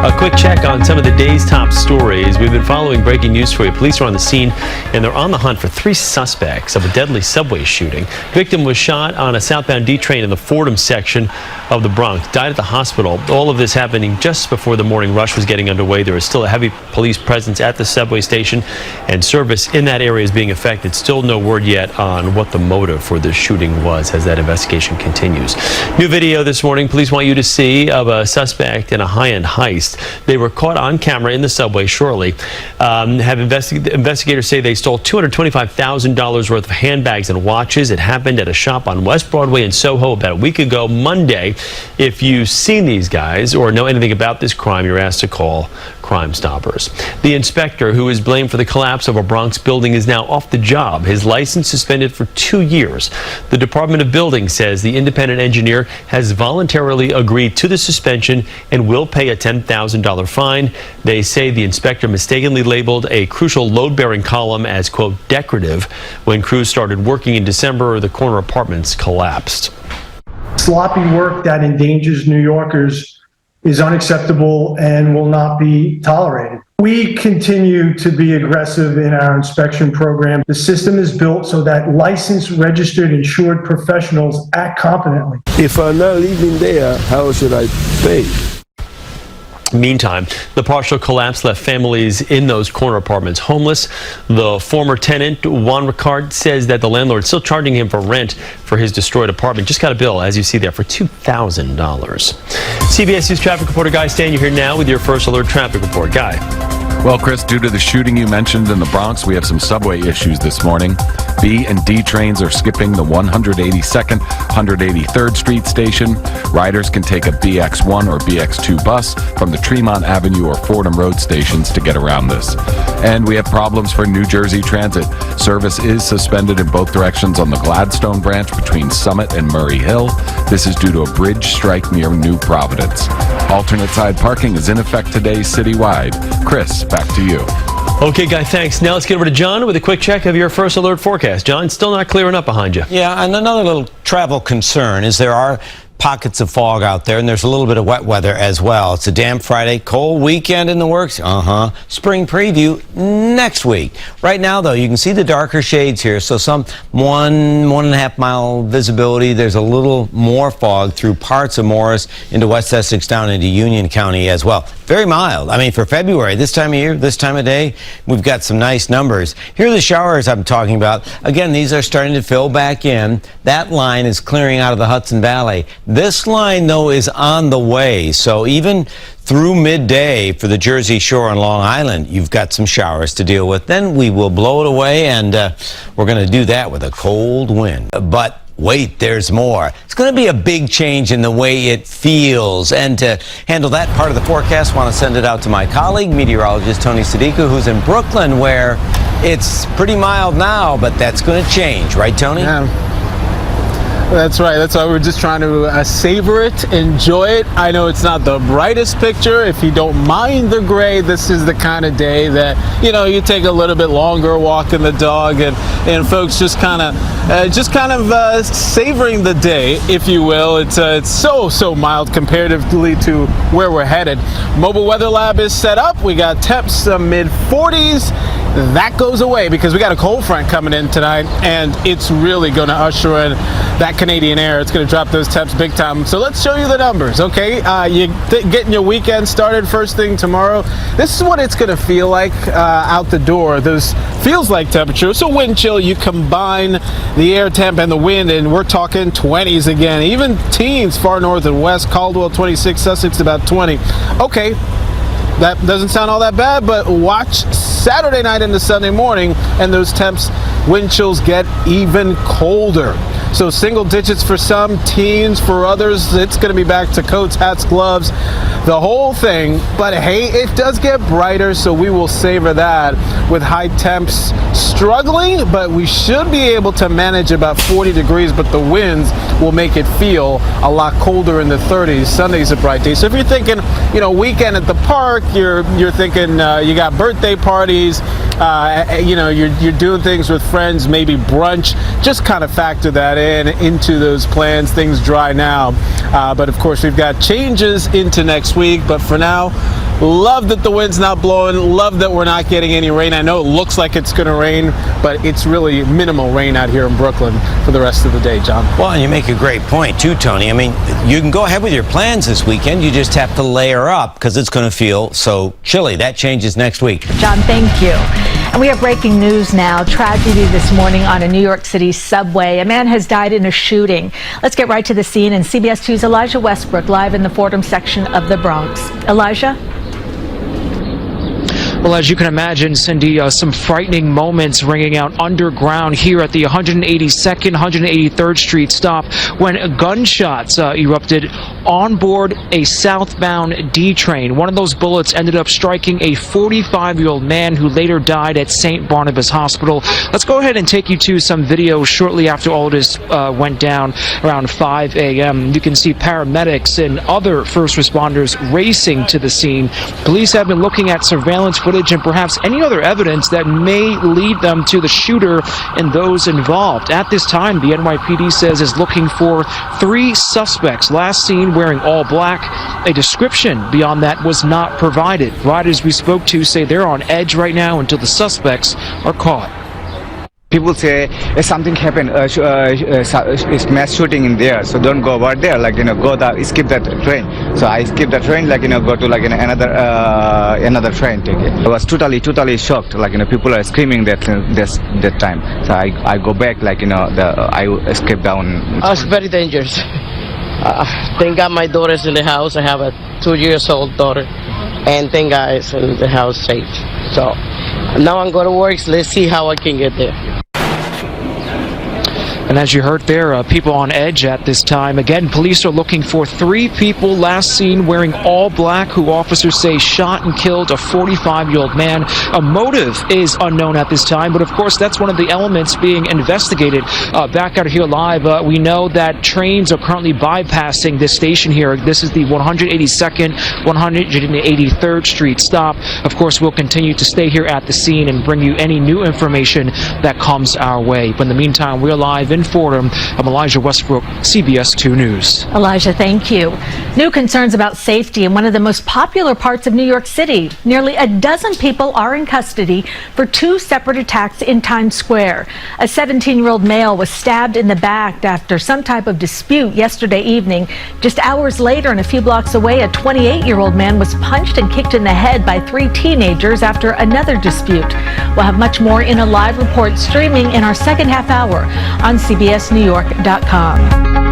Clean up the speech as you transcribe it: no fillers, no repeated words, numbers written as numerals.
A quick check on some of the day's top stories. We've been following breaking news for you. Police are on the scene, and they're on the hunt for 3 suspects of a deadly subway shooting. Victim was shot on a southbound D train in the Fordham section of the Bronx. Died at the hospital. All of this happening just before the morning rush was getting underway. There is still a heavy police presence at the subway station, and service in that area is being affected. Still no word yet on what the motive for this shooting was as that investigation continues. New video this morning police want you to see of a suspect in a high-end heist. They were caught on camera in the subway shortly. Investigators say they stole $225,000 worth of handbags and watches. It happened at a shop on West Broadway in Soho about a week ago Monday. If you've seen these guys or know anything about this crime, you're asked to call Crime Stoppers. The inspector who is blamed for the collapse of a Bronx building is now off the job. His license suspended for 2 years. The Department of Buildings says the independent engineer has voluntarily agreed to the suspension and will pay a $10,000 fine. They say the inspector mistakenly labeled a crucial load-bearing column as, quote, decorative when crews started working in December. The corner apartments collapsed. Sloppy work that endangers New Yorkers is unacceptable and will not be tolerated. We continue to be aggressive in our inspection program. The system is built so that licensed, registered, insured professionals act competently. If I'm not leaving there, how should I pay? Meantime, the partial collapse left families in those corner apartments homeless. The former tenant, 𝗙𝗢𝗟𝗡𝗙𝗟, says that the landlord is still charging him for rent for his destroyed apartment. Just got a bill, as you see there, for $2,000. CBS News traffic reporter Guy Stanier here now with your first alert traffic report. Guy. Well, Chris, due to the shooting you mentioned in the Bronx, we have some subway issues this morning. B and D trains are skipping the 182nd, 183rd Street station. Riders can take a BX1 or BX2 bus from the Tremont Avenue or Fordham Road stations to get around this. And we have problems for New Jersey Transit. Service is suspended in both directions on the Gladstone branch between Summit and Murray Hill. This is due to a bridge strike near New Providence. Alternate side parking is in effect today citywide. Chris, back to you. Okay, Guy, thanks. Now let's get over to John with a quick check of your first alert forecast. John, still not clearing up behind you. Yeah, and another little travel concern is there are pockets of fog out there, and there's a little bit of wet weather as well. It's a damp Friday, cold weekend in the works. Spring preview next week. Right now, though, you can see the darker shades here, so some 1.5 mile visibility. There's a little more fog through parts of Morris into West Essex down into Union County as well. Very mild. I mean, for February, this time of year, this time of day, we've got some nice numbers. Here are the showers I'm talking about. Again, these are starting to fill back in. That line is clearing out of the Hudson Valley. This line, though, is on the way, so even through midday for the Jersey Shore and Long Island, you've got some showers to deal with. Then we will blow it away, and we're going to do that with a cold wind. But wait, there's more. It's going to be a big change in the way it feels. And to handle that part of the forecast, I want to send it out to my colleague, meteorologist Tony Sadiku, who's in Brooklyn, where it's pretty mild now, but that's going to change. Right, Tony? Yeah. That's right. That's why we're just trying to savor it, enjoy it. I know it's not the brightest picture. If you don't mind the gray, this is the kind of day that, you know, you take a little bit longer walking the dog, and folks just kind of savoring the day, if you will. It's so mild comparatively to where we're headed. Mobile Weather Lab is set up. We got temps mid 40s. That goes away because we got a cold front coming in tonight, and it's really going to usher in that Canadian air. It's going to drop those temps big time. So let's show you the numbers, okay? You're getting your weekend started first thing tomorrow. This is what it's going to feel like out the door. Those feels like temperature. So wind chill, you combine the air temp and the wind, and we're talking 20s again. Even teens far north and west. Caldwell 26, Sussex about 20. Okay. That doesn't sound all that bad, but watch Saturday night into Sunday morning, and those temps, wind chills get even colder. So single digits for some, teens for others. It's going to be back to coats, hats, gloves, the whole thing. But hey, it does get brighter, so we will savor that with high temps struggling, but we should be able to manage about 40 degrees, but the winds will make it feel a lot colder in the 30s. Sunday's a bright day. So if you're thinking, you know, weekend at the park, you're thinking you got birthday parties, you know, you're doing things with friends, maybe brunch, just kind of factor that into those plans. Things dry now, but of course we've got changes into next week, but for now Love that the wind's not blowing. Love that we're not getting any rain. I know it looks like it's going to rain, but it's really minimal rain out here in Brooklyn for the rest of the day, John. Well, and you make a great point too, Tony. I mean, you can go ahead with your plans this weekend. You just have to layer up because it's going to feel so chilly. That changes next week. John, thank you. And we have breaking news now. Tragedy this morning on a New York City subway. A man has died in a shooting. Let's get right to the scene. And CBS 2's Elijah Westbrook live in the Fordham section of the Bronx. Elijah? Well, as you can imagine, Cindy, some frightening moments ringing out underground here at the 182nd, 183rd Street stop when gunshots erupted on board a southbound D train. One of those bullets ended up striking a 45-year-old man who later died at St. Barnabas Hospital. Let's go ahead and take you to some video shortly after all this went down around 5 a.m. You can see paramedics and other first responders racing to the scene. Police have been looking at surveillance footage and perhaps any other evidence that may lead them to the shooter and those involved. At this time, the NYPD says is looking for 3 suspects, last seen wearing all black. A description beyond that was not provided. Riders we spoke to say they're on edge right now until the suspects are caught. People say something happened, it's mass shooting in there, so don't go over there, skip that train. So I skip the train, go to another train ticket. I was totally shocked, people are screaming that time. So I go back, I escape down. Oh, it's very dangerous. Thank God my daughter's in the house. I have a 2-year-old daughter, and thank God it's in the house safe. So now I'm going to work, so let's see how I can get there. And as you heard there, people on edge at this time. Again, police are looking for 3 people last seen wearing all black who officers say shot and killed a 45-year-old man. A motive is unknown at this time, but of course that's one of the elements being investigated. Back out here live, we know that trains are currently bypassing this station here. This is the 182nd, 183rd Street stop. Of course, we'll continue to stay here at the scene and bring you any new information that comes our way. But in the meantime, we're live in Fordham. I'm Elijah Westbrook, CBS 2 News. Elijah, thank you. New concerns about safety in one of the most popular parts of New York City. Nearly a dozen people are in custody for 2 separate attacks in Times Square. A 17-year-old male was stabbed in the back after some type of dispute yesterday evening. Just hours later and a few blocks away, a 28-year-old man was punched and kicked in the head by 3 teenagers after another dispute. We'll have much more in a live report streaming in our second half hour on CBSNewYork.com.